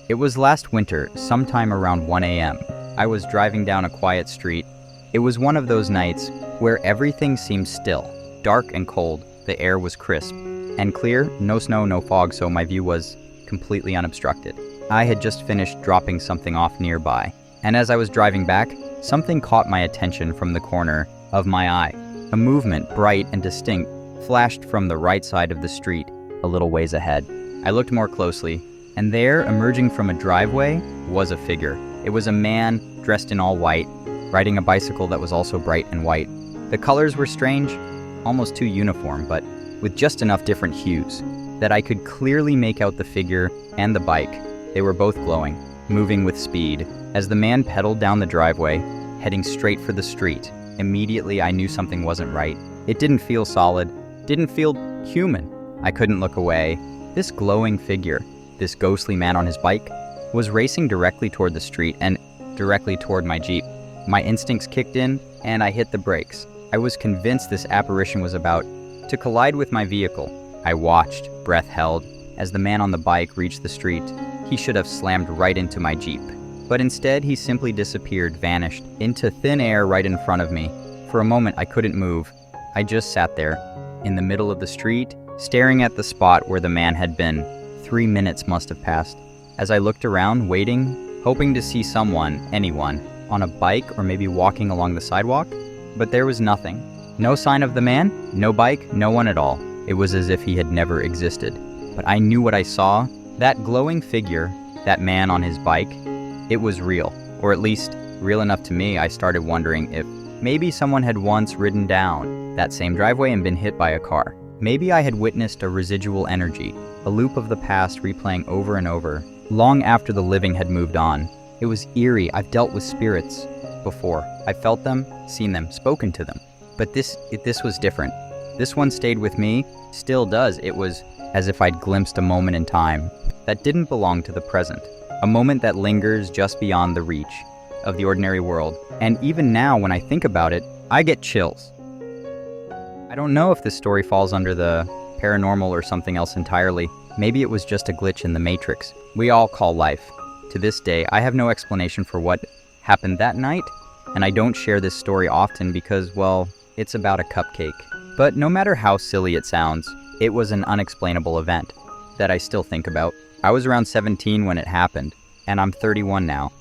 It was last winter, sometime around 1 a.m. I was driving down a quiet street. It was one of those nights where everything seemed still, dark and cold. The air was crisp and clear, no snow, no fog, so my view was completely unobstructed. I had just finished dropping something off nearby, and as I was driving back, something caught my attention from the corner of my eye. A movement, bright and distinct, flashed from the right side of the street, a little ways ahead. I looked more closely, and there, emerging from a driveway, was a figure. It was a man dressed in all white, riding a bicycle that was also bright and white. The colors were strange, almost too uniform, but with just enough different hues that I could clearly make out the figure and the bike. They were both glowing, moving with speed. As the man pedaled down the driveway, heading straight for the street, immediately I knew something wasn't right. It didn't feel solid, didn't feel human. I couldn't look away. This glowing figure, this ghostly man on his bike, was racing directly toward the street and directly toward my Jeep. My instincts kicked in, and I hit the brakes. I was convinced this apparition was about to collide with my vehicle. I watched, breath held, as the man on the bike reached the street. He should have slammed right into my Jeep. But instead, he simply disappeared, vanished, into thin air right in front of me. For a moment, I couldn't move. I just sat there, in the middle of the street, staring at the spot where the man had been. 3 minutes must have passed. As I looked around, waiting, hoping to see someone, anyone, on a bike or maybe walking along the sidewalk, but there was nothing. No sign of the man, no bike, no one at all. It was as if he had never existed. But I knew what I saw. That glowing figure, that man on his bike, it was real, or at least real enough to me. I started wondering if maybe someone had once ridden down that same driveway and been hit by a car. Maybe I had witnessed a residual energy, a loop of the past replaying over and over, long after the living had moved on. It was eerie. I've dealt with spirits before. I felt them, seen them, spoken to them. But this was different. This one stayed with me, still does. It was as if I'd glimpsed a moment in time that didn't belong to the present. A moment that lingers just beyond the reach of the ordinary world. And even now, when I think about it, I get chills. I don't know if this story falls under the paranormal or something else entirely. Maybe it was just a glitch in the matrix we all call life. To this day, I have no explanation for what happened that night, and I don't share this story often because, well, it's about a cupcake. But no matter how silly it sounds, it was an unexplainable event that I still think about. I was around 17 when it happened, and I'm 31 now.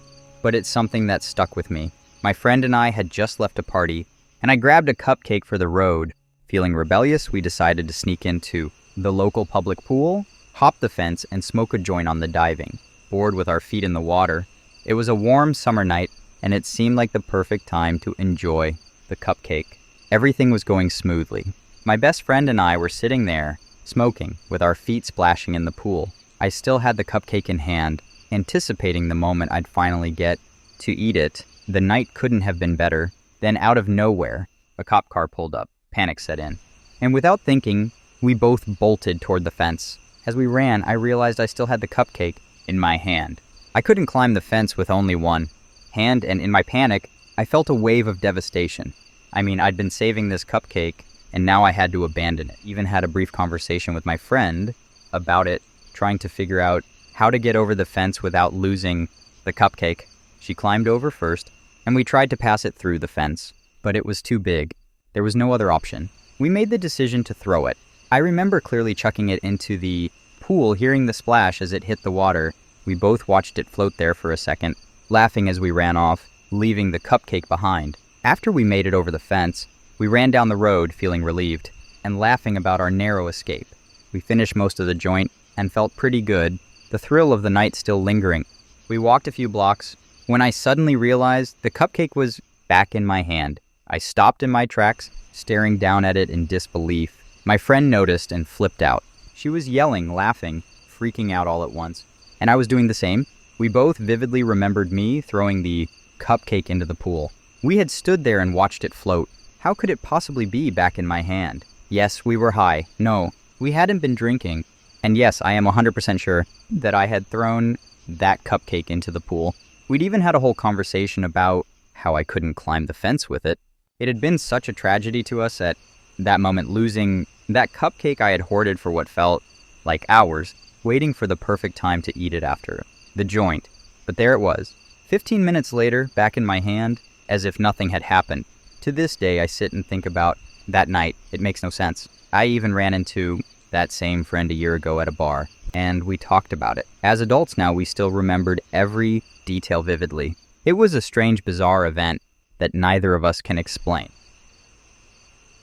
But it's something that stuck with me. My friend and I had just left a party, and I grabbed a cupcake for the road. Feeling rebellious, we decided to sneak into the local public pool, hop the fence, and smoke a joint on the diving board with our feet in the water. It was a warm summer night, and it seemed like the perfect time to enjoy the cupcake. Everything was going smoothly. My best friend and I were sitting there, smoking, with our feet splashing in the pool. I still had the cupcake in hand, anticipating the moment I'd finally get to eat it. The night couldn't have been better. Then out of nowhere, a cop car pulled up. Panic set in. And without thinking, we both bolted toward the fence. As we ran, I realized I still had the cupcake in my hand. I couldn't climb the fence with only one hand, and in my panic, I felt a wave of devastation. I mean, I'd been saving this cupcake, and now I had to abandon it. Even had a brief conversation with my friend about it, trying to figure out how to get over the fence without losing the cupcake. She climbed over first, and we tried to pass it through the fence, but it was too big. There was no other option. We made the decision to throw it. I remember clearly chucking it into the pool, hearing the splash as it hit the water. We both watched it float there for a second, laughing as we ran off, leaving the cupcake behind. After we made it over the fence, we ran down the road feeling relieved and laughing about our narrow escape. We finished most of the joint and felt pretty good, the thrill of the night still lingering. We walked a few blocks when I suddenly realized the cupcake was back in my hand. I stopped in my tracks, staring down at it in disbelief. My friend noticed and flipped out. She was yelling, laughing, freaking out all at once. And I was doing the same. We both vividly remembered me throwing the cupcake into the pool. We had stood there and watched it float. How could it possibly be back in my hand? Yes, we were high. No, we hadn't been drinking. And yes, I am 100% sure that I had thrown that cupcake into the pool. We'd even had a whole conversation about how I couldn't climb the fence with it. It had been such a tragedy to us at that moment, losing that cupcake I had hoarded for what felt like hours, waiting for the perfect time to eat it after the joint. But there it was. 15 minutes later, back in my hand, as if nothing had happened. To this day, I sit and think about that night. It makes no sense. I even ran into that same friend a year ago at a bar, and we talked about it. As adults now, we still remembered every detail vividly. It was a strange, bizarre event that neither of us can explain.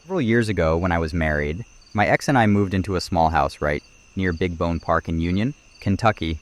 Several years ago, when I was married, my ex and I moved into a small house right near Big Bone Park in Union, Kentucky.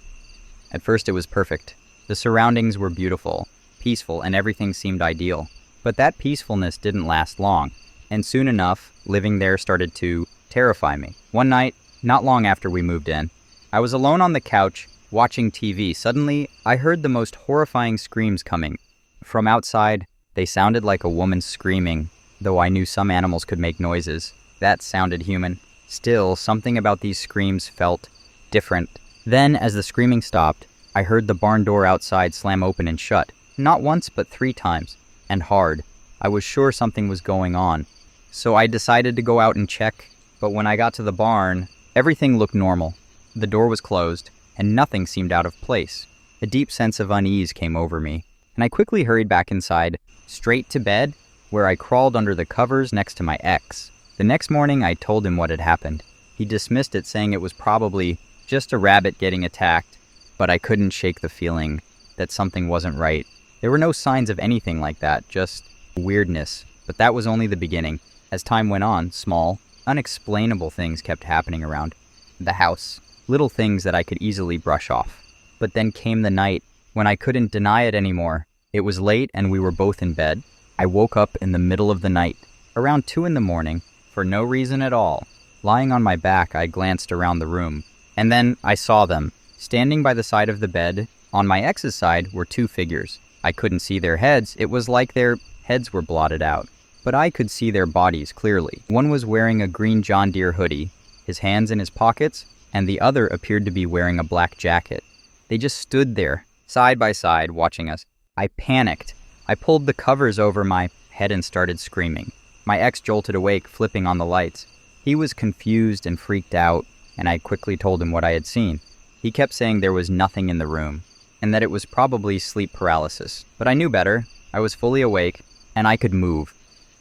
At first, it was perfect. The surroundings were beautiful, peaceful, and everything seemed ideal. But that peacefulness didn't last long, and soon enough, living there started to terrify me. One night, not long after we moved in, I was alone on the couch watching TV. Suddenly, I heard the most horrifying screams coming. From outside, they sounded like a woman screaming, though I knew some animals could make noises. That sounded human. Still, something about these screams felt different. Then, as the screaming stopped, I heard the barn door outside slam open and shut. Not once, but 3 times. And hard. I was sure something was going on. So I decided to go out and check, but when I got to the barn, everything looked normal. The door was closed, and nothing seemed out of place. A deep sense of unease came over me, and I quickly hurried back inside, straight to bed, where I crawled under the covers next to my ex. The next morning, I told him what had happened. He dismissed it, saying it was probably just a rabbit getting attacked, but I couldn't shake the feeling that something wasn't right. There were no signs of anything like that, just weirdness. But that was only the beginning. As time went on, small, unexplainable things kept happening around the house. Little things that I could easily brush off. But then came the night when I couldn't deny it anymore. It was late and we were both in bed. I woke up in the middle of the night, around 2 a.m, for no reason at all. Lying on my back, I glanced around the room. And then I saw them. Standing by the side of the bed, on my ex's side, were 2 figures. I couldn't see their heads. It was like their heads were blotted out. But I could see their bodies clearly. One was wearing a green John Deere hoodie, his hands in his pockets, and the other appeared to be wearing a black jacket. They just stood there, side by side, watching us. I panicked. I pulled the covers over my head and started screaming. My ex jolted awake, flipping on the lights. He was confused and freaked out, and I quickly told him what I had seen. He kept saying there was nothing in the room, and that it was probably sleep paralysis. But I knew better. I was fully awake, and I could move.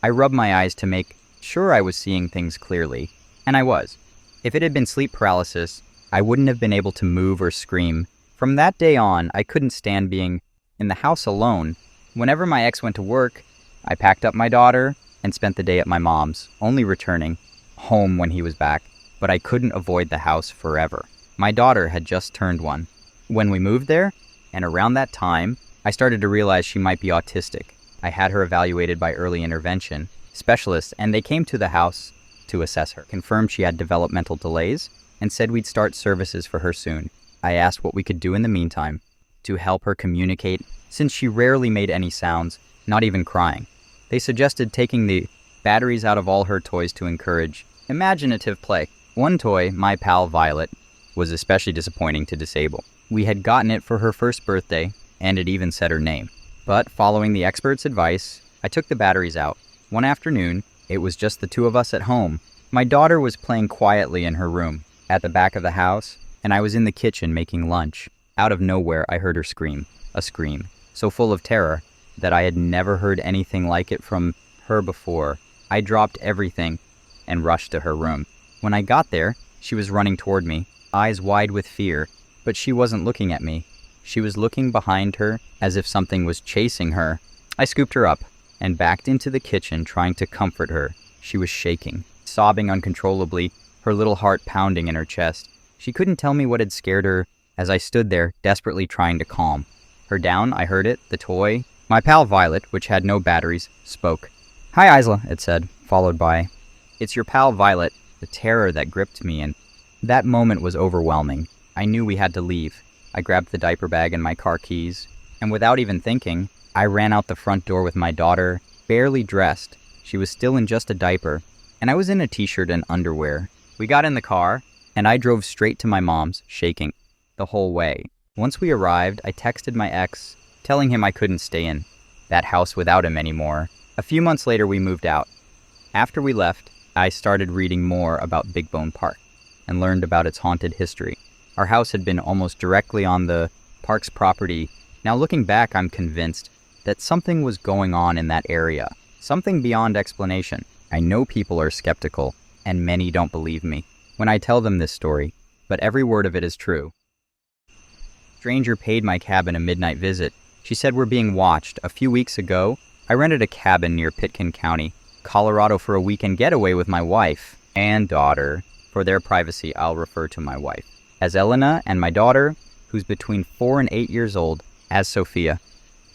I rubbed my eyes to make sure I was seeing things clearly, and I was. If it had been sleep paralysis, I wouldn't have been able to move or scream. From that day on, I couldn't stand being in the house alone. Whenever my ex went to work, I packed up my daughter and spent the day at my mom's, only returning home when he was back. But I couldn't avoid the house forever. My daughter had just turned 1. When we moved there, and around that time, I started to realize she might be autistic. I had her evaluated by early intervention specialists, and they came to the house to assess her, confirmed she had developmental delays, and said we'd start services for her soon. I asked what we could do in the meantime to help her communicate, since she rarely made any sounds, not even crying. They suggested taking the batteries out of all her toys to encourage imaginative play. One toy, my pal Violet, was especially disappointing to disable. We had gotten it for her first birthday, and it even said her name. But following the expert's advice, I took the batteries out. One afternoon, it was just the 2 of us at home. My daughter was playing quietly in her room at the back of the house, and I was in the kitchen making lunch. Out of nowhere, I heard her scream, a scream so full of terror that I had never heard anything like it from her before. I dropped everything and rushed to her room. When I got there, she was running toward me, eyes wide with fear, but she wasn't looking at me. She was looking behind her as if something was chasing her. I scooped her up and backed into the kitchen, trying to comfort her. She was shaking, sobbing uncontrollably, her little heart pounding in her chest. She couldn't tell me what had scared her as I stood there, desperately trying to calm her down. I heard it, the toy. My pal Violet, which had no batteries, spoke. "Hi, Isla," it said, followed by, "It's your pal Violet." The terror that gripped me, and that moment was overwhelming. I knew we had to leave. I grabbed the diaper bag and my car keys, and without even thinking, I ran out the front door with my daughter, barely dressed. She was still in just a diaper, and I was in a t-shirt and underwear. We got in the car, and I drove straight to my mom's, shaking the whole way. Once we arrived, I texted my ex, telling him I couldn't stay in that house without him anymore. A few months later, we moved out. After we left, I started reading more about Big Bone Park and learned about its haunted history. Our house had been almost directly on the park's property. Now looking back, I'm convinced that something was going on in that area. Something beyond explanation. I know people are skeptical, and many don't believe me when I tell them this story, but every word of it is true. A stranger paid my cabin a midnight visit. She said we're being watched. A few weeks ago, I rented a cabin near Pitkin County, Colorado for a weekend getaway with my wife and daughter. For their privacy, I'll refer to my wife as Elena and my daughter, who's between 4 and 8 years old, as Sophia.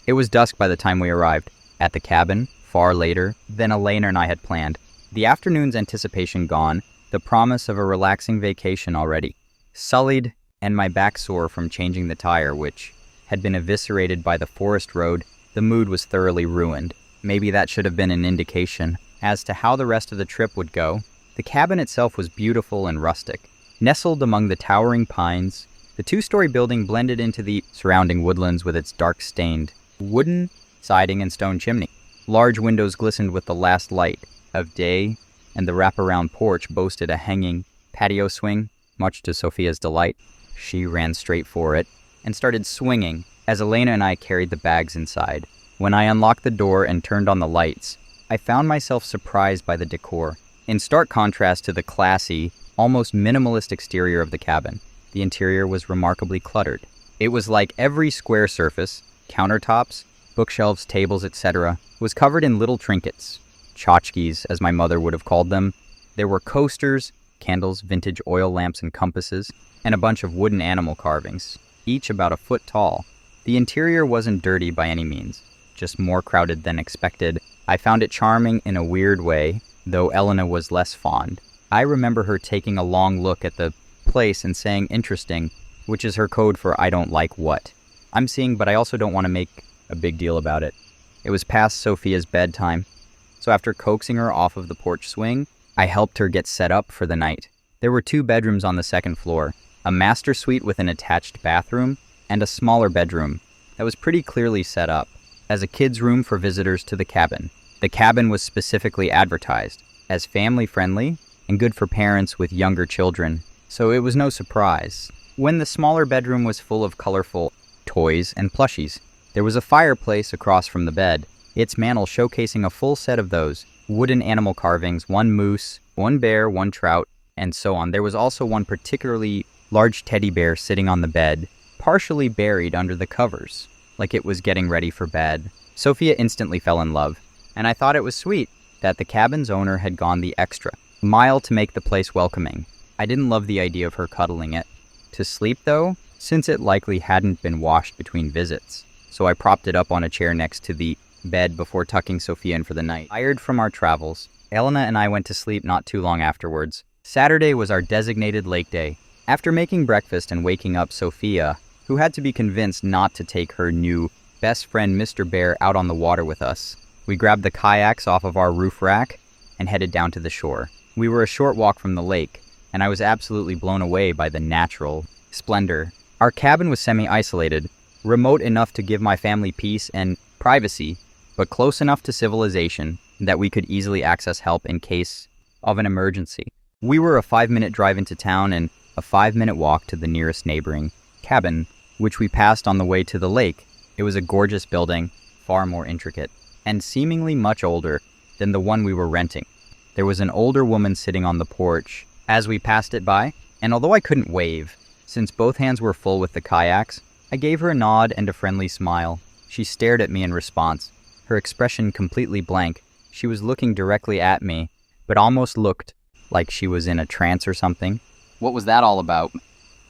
It was dusk by the time we arrived at the cabin, far later than Elena and I had planned. The afternoon's anticipation gone, the promise of a relaxing vacation already sullied, and my back sore from changing the tire, which had been eviscerated by the forest road. The mood was thoroughly ruined. Maybe that should have been an indication as to how the rest of the trip would go. The cabin itself was beautiful and rustic. Nestled among the towering pines, the two-story building blended into the surrounding woodlands with its dark-stained wooden siding and stone chimney. Large windows glistened with the last light of day, and the wraparound porch boasted a hanging patio swing, much to Sophia's delight. She ran straight for it and started swinging as Elena and I carried the bags inside. When I unlocked the door and turned on the lights, I found myself surprised by the decor. In stark contrast to the classy, almost minimalist exterior of the cabin, the interior was remarkably cluttered. It was like every square surface, countertops, bookshelves, tables, etc., was covered in little trinkets, tchotchkes as my mother would have called them. There were coasters, candles, vintage oil lamps and compasses, and a bunch of wooden animal carvings, each about a foot tall. The interior wasn't dirty by any means, just more crowded than expected. I found it charming in a weird way, though Elena was less fond. I remember her taking a long look at the place and saying interesting, which is her code for I don't like what I'm seeing, but I also don't want to make a big deal about it. It was past Sophia's bedtime, so after coaxing her off of the porch swing, I helped her get set up for the night. There were 2 bedrooms on the second floor, a master suite with an attached bathroom, and a smaller bedroom that was pretty clearly set up as a kid's room for visitors to the cabin. The cabin was specifically advertised as family-friendly and good for parents with younger children, so it was no surprise when the smaller bedroom was full of colorful toys and plushies. There was a fireplace across from the bed, its mantel showcasing a full set of those wooden animal carvings, 1 moose, 1 bear, 1 trout, and so on. There was also one particularly large teddy bear sitting on the bed, partially buried under the covers, like it was getting ready for bed. Sophia instantly fell in love, and I thought it was sweet that the cabin's owner had gone the extra mile to make the place welcoming. I didn't love the idea of her cuddling it to sleep, though, since it likely hadn't been washed between visits. So I propped it up on a chair next to the bed before tucking Sophia in for the night. Tired from our travels, Elena and I went to sleep not too long afterwards. Saturday was our designated lake day. After making breakfast and waking up Sophia, who had to be convinced not to take her new best friend Mr. Bear out on the water with us, we grabbed the kayaks off of our roof rack and headed down to the shore. We were a short walk from the lake, and I was absolutely blown away by the natural splendor. Our cabin was semi-isolated, remote enough to give my family peace and privacy, but close enough to civilization that we could easily access help in case of an emergency. We were a 5-minute drive into town and a 5-minute walk to the nearest neighboring cabin, which we passed on the way to the lake. It was a gorgeous building, far more intricate, and seemingly much older than the one we were renting. There was an older woman sitting on the porch as we passed it by, and although I couldn't wave, since both hands were full with the kayaks, I gave her a nod and a friendly smile. She stared at me in response, her expression completely blank. She was looking directly at me, but almost looked like she was in a trance or something. "What was that all about?"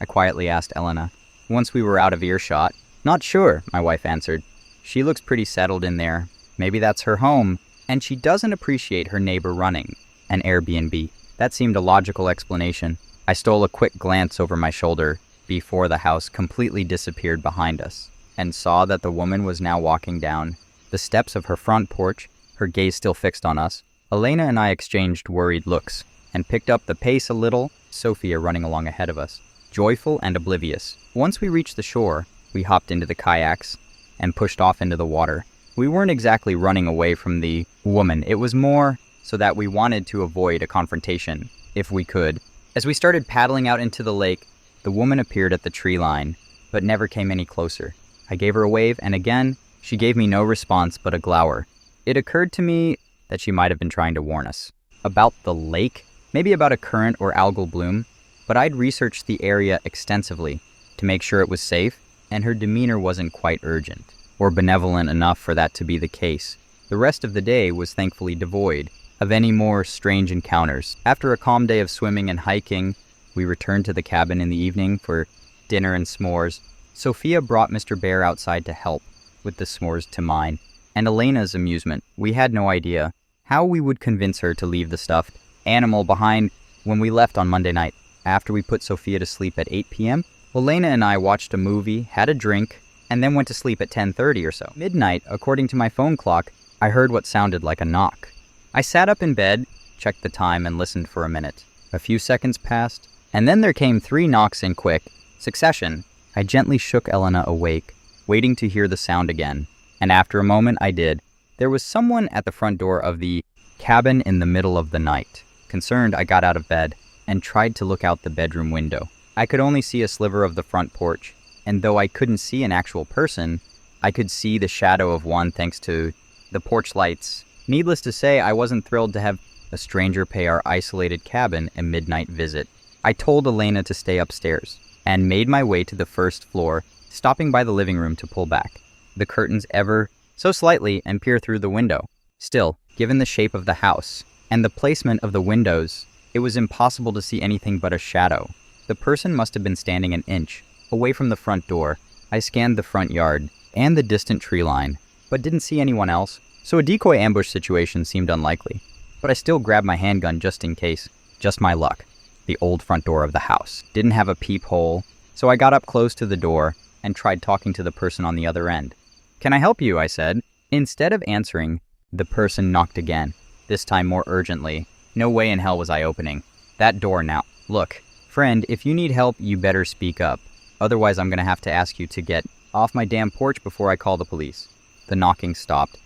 I quietly asked Elena, once we were out of earshot. "Not sure," my wife answered. "She looks pretty settled in there. Maybe that's her home, and she doesn't appreciate her neighbor running an Airbnb." That seemed a logical explanation. I stole a quick glance over my shoulder before the house completely disappeared behind us, and saw that the woman was now walking down the steps of her front porch, her gaze still fixed on us. Elena and I exchanged worried looks, and picked up the pace a little, Sophia running along ahead of us, joyful and oblivious. Once we reached the shore, we hopped into the kayaks and pushed off into the water. We weren't exactly running away from the woman. It was more so that we wanted to avoid a confrontation, if we could. As we started paddling out into the lake, the woman appeared at the tree line, but never came any closer. I gave her a wave, and again, she gave me no response but a glower. It occurred to me that she might have been trying to warn us. About the lake? Maybe about a current or algal bloom, but I'd researched the area extensively to make sure it was safe, and her demeanor wasn't quite urgent, or benevolent enough for that to be the case. The rest of the day was thankfully devoid of any more strange encounters. After a calm day of swimming and hiking, we returned to the cabin in the evening for dinner and s'mores. Sophia brought Mr. Bear outside to help with the s'mores to mine, and Elena's amusement. We had no idea how we would convince her to leave the stuffed animal behind when we left on Monday night. After we put Sophia to sleep at 8 p.m., Elena and I watched a movie, had a drink, and then went to sleep at 10:30 or so. Midnight, according to my phone clock, I heard what sounded like a knock. I sat up in bed, checked the time, and listened for a minute. A few seconds passed, and then there came 3 knocks in quick succession. I gently shook Elena awake, waiting to hear the sound again, and after a moment I did. There was someone at the front door of the cabin in the middle of the night. Concerned, I got out of bed and tried to look out the bedroom window. I could only see a sliver of the front porch, and though I couldn't see an actual person, I could see the shadow of one thanks to the porch lights. Needless to say, I wasn't thrilled to have a stranger pay our isolated cabin a midnight visit. I told Elena to stay upstairs and made my way to the first floor, stopping by the living room to pull back the curtains ever so slightly and peer through the window. Still, given the shape of the house and the placement of the windows, it was impossible to see anything but a shadow. The person must have been standing an inch away from the front door. I scanned the front yard and the distant tree line, but didn't see anyone else, so a decoy ambush situation seemed unlikely. But I still grabbed my handgun just in case. Just my luck. The old front door of the house didn't have a peephole, so I got up close to the door and tried talking to the person on the other end. "Can I help you?" I said. Instead of answering, the person knocked again, this time more urgently. No way in hell was I opening that door now. "Look, friend, if you need help, you better speak up. Otherwise, I'm gonna have to ask you to get off my damn porch before I call the police." The knocking stopped,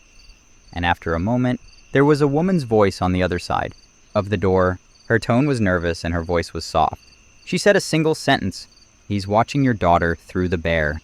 and after a moment, there was a woman's voice on the other side of the door. Her tone was nervous and her voice was soft. She said a single sentence: "He's watching your daughter through the bear."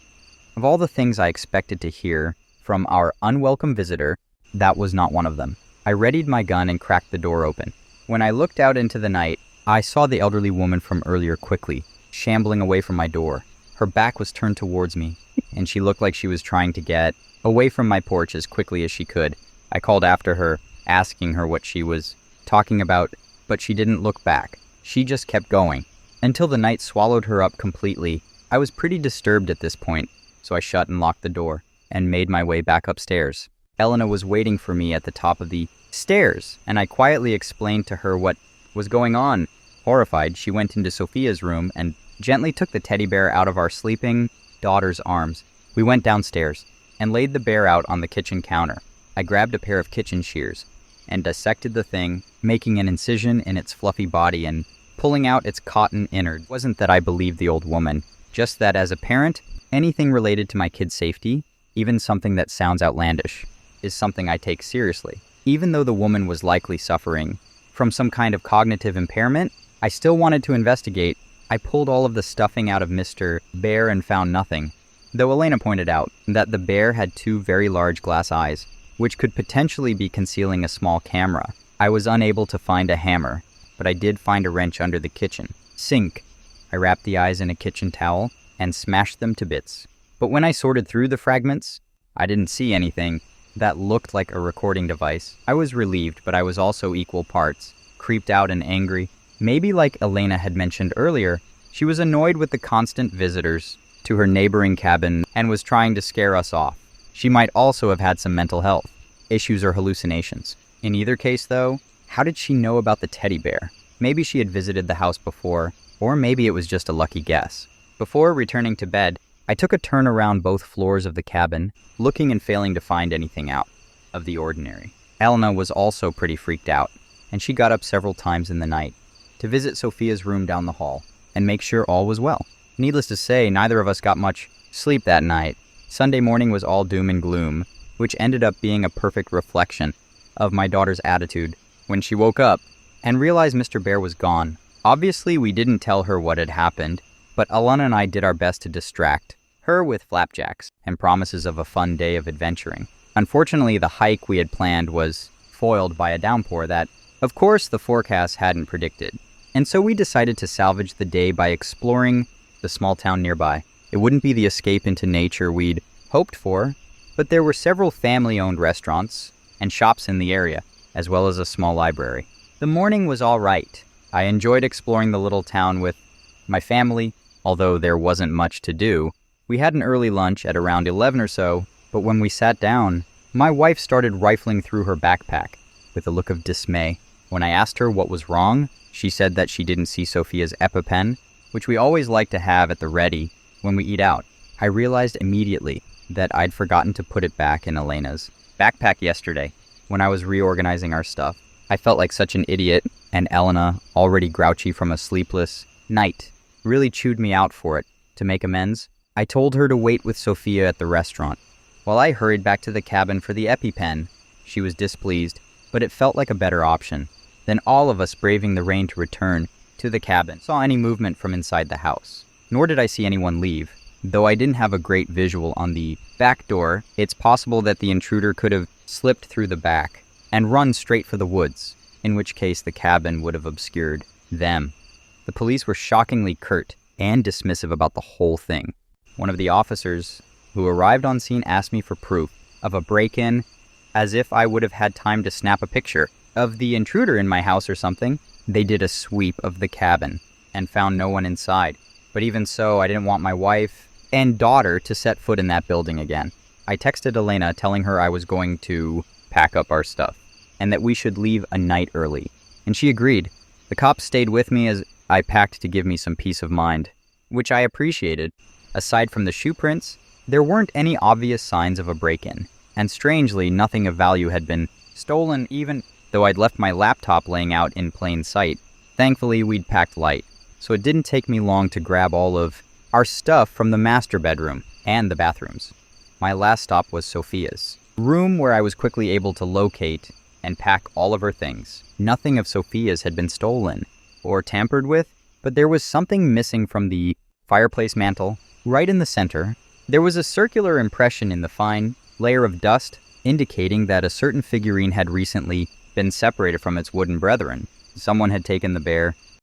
Of all the things I expected to hear from our unwelcome visitor, that was not one of them. I readied my gun and cracked the door open. When I looked out into the night, I saw the elderly woman from earlier quickly shambling away from my door. Her back was turned towards me, and she looked like she was trying to get away from my porch as quickly as she could. I called after her, asking her what she was talking about, but she didn't look back. She just kept going, until the night swallowed her up completely. I was pretty disturbed at this point, so I shut and locked the door, and made my way back upstairs. Elena was waiting for me at the top of the stairs, and I quietly explained to her what was going on. Horrified, she went into Sophia's room and gently took the teddy bear out of our sleeping daughter's arms. We went downstairs and laid the bear out on the kitchen counter. I grabbed a pair of kitchen shears and dissected the thing, making an incision in its fluffy body and pulling out its cotton innard. It wasn't that I believed the old woman, just that as a parent, anything related to my kid's safety, even something that sounds outlandish, is something I take seriously. Even though the woman was likely suffering from some kind of cognitive impairment, I still wanted to investigate. I pulled all of the stuffing out of Mr. Bear and found nothing, though Elena pointed out that the bear had 2 very large glass eyes, which could potentially be concealing a small camera. I was unable to find a hammer, but I did find a wrench under the kitchen sink. I wrapped the eyes in a kitchen towel and smashed them to bits. But when I sorted through the fragments, I didn't see anything that looked like a recording device. I was relieved, but I was also equal parts creeped out and angry. Maybe like Elena had mentioned earlier, she was annoyed with the constant visitors to her neighboring cabin and was trying to scare us off. She might also have had some mental health issues or hallucinations. In either case, though, how did she know about the teddy bear? Maybe she had visited the house before, or maybe it was just a lucky guess. Before returning to bed, I took a turn around both floors of the cabin, looking and failing to find anything out of the ordinary. Elena was also pretty freaked out, and she got up several times in the night to visit Sophia's room down the hall and make sure all was well. Needless to say, neither of us got much sleep that night. Sunday morning was all doom and gloom, which ended up being a perfect reflection of my daughter's attitude when she woke up and realized Mr. Bear was gone. Obviously, we didn't tell her what had happened, but Alana and I did our best to distract her with flapjacks and promises of a fun day of adventuring. Unfortunately, the hike we had planned was foiled by a downpour that, of course, the forecast hadn't predicted. And so we decided to salvage the day by exploring the small town nearby. It wouldn't be the escape into nature we'd hoped for, but there were several family-owned restaurants and shops in the area, as well as a small library. The morning was all right. I enjoyed exploring the little town with my family, although there wasn't much to do. We had an early lunch at around 11 or so, but when we sat down, my wife started rifling through her backpack with a look of dismay. When I asked her what was wrong, she said that she didn't see Sophia's EpiPen, which we always like to have at the ready when we eat out. I realized immediately that I'd forgotten to put it back in Elena's backpack yesterday when I was reorganizing our stuff. I felt like such an idiot, and Elena, already grouchy from a sleepless night, really chewed me out for it. To make amends, I told her to wait with Sophia at the restaurant, while I hurried back to the cabin for the EpiPen. She was displeased, but it felt like a better option than all of us braving the rain to return to the cabin. Saw any movement from inside the house, nor did I see anyone leave. Though I didn't have a great visual on the back door, it's possible that the intruder could have slipped through the back and run straight for the woods, in which case the cabin would have obscured them. The police were shockingly curt and dismissive about the whole thing. One of the officers who arrived on scene asked me for proof of a break-in, as if I would have had time to snap a picture of the intruder in my house or something. They did a sweep of the cabin and found no one inside. But even so, I didn't want my wife and daughter to set foot in that building again. I texted Elena telling her I was going to pack up our stuff and that we should leave a night early, and she agreed. The cops stayed with me as I packed to give me some peace of mind, which I appreciated. Aside from the shoe prints, there weren't any obvious signs of a break-in, and strangely, nothing of value had been stolen, even though I'd left my laptop laying out in plain sight. Thankfully, we'd packed light, so it didn't take me long to grab all of our stuff from the master bedroom and the bathrooms. My last stop was Sophia's room, where I was quickly able to locate and pack all of her things. Nothing of Sophia's had been stolen or tampered with, but there was something missing from the fireplace mantle. Right in the center, there was a circular impression in the fine layer of dust, indicating that a certain figurine had recently been separated from its wooden brethren. Someone had taken the bear